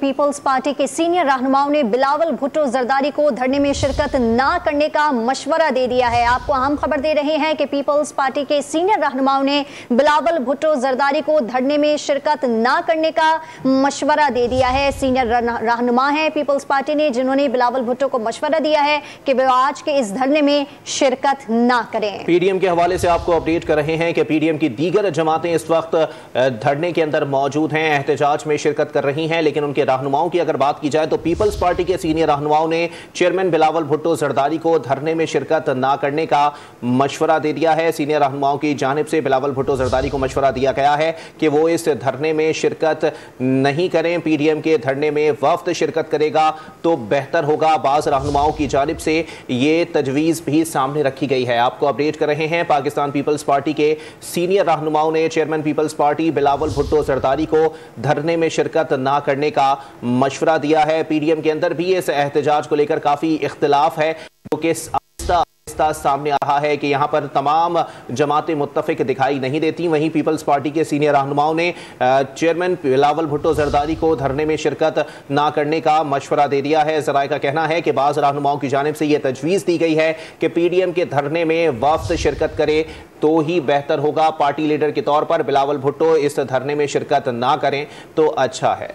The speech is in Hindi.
पीपल्स पार्टी के सीनियर रहनुमाओं ने बिलावल भुट्टो जरदारी को धरने में शिरकत ना करने का मशवरा दे दिया है। आपको अहम खबर दे रहे हैं कि पीपल्स पार्टी के सीनियर रहनुमाओं ने बिलावल भुट्टो जरदारी को धरने में शिरकत ना करने का मशवरा दे दिया है। सीनियर रहनुमा है पीपल्स पार्टी ने, जिन्होंने बिलावल भुट्टो को मशवरा दिया है कि वे आज के इस धरने में शिरकत ना करें। पीडीएम के हवाले से आपको अपडेट कर रहे हैं कि पीडीएम की दीगर जमातें इस वक्त धरने के अंदर मौजूद हैं, एहतजाज में शिरकत कर रही हैं, लेकिन उनके रहनुमाओं की अगर बात की जाए तो पीपल्स पार्टी के सीनियर रहनुमाओं ने चेयरमैन बिलावल भुट्टो जरदारी को धरने में शिरकत ना करने का मशवरा दे दिया है। सीनियर रहनुमाओं की जानिब से बिलावल भुट्टो जरदारी को मशवरा दिया गया है कि वो इस धरने में शिरकत नहीं करें। पीडीएम के धरने में वफ्द शिरकत करेगा तो बेहतर होगा। बाज़ रहनुमाओं की जानिब से ये तजवीज़ भी सामने रखी गई है। आपको अपडेट कर रहे हैं, पाकिस्तान पीपल्स पार्टी के सीनियर रहनुमाओं ने chairman Peoples Party Bilawal Bhutto Zardari को धरने में शिरकत ना करने का मशवरा दिया है। पीडीएम के अंदर भी इस एहतजाज को लेकर काफ़ी इख्तिलाफ है, जो कि सामने आ रहा है कि यहां पर तमाम जमातें मुत्तफिक दिखाई नहीं देती। वहीं पीपल्स पार्टी के सीनियर रहनुमाओं ने चेयरमैन बिलावल भुट्टो जरदारी को धरने में शिरकत ना करने का मशवरा दे दिया है। ज़राए का कहना है कि बाज़ रहनुमाओं की जानिब से यह तजवीज़ दी गई है कि पीडीएम के धरने में वफ्द शिरकत करे तो ही बेहतर होगा। पार्टी लीडर के तौर पर बिलावल भुट्टो इस धरने में शिरकत ना करें तो अच्छा है।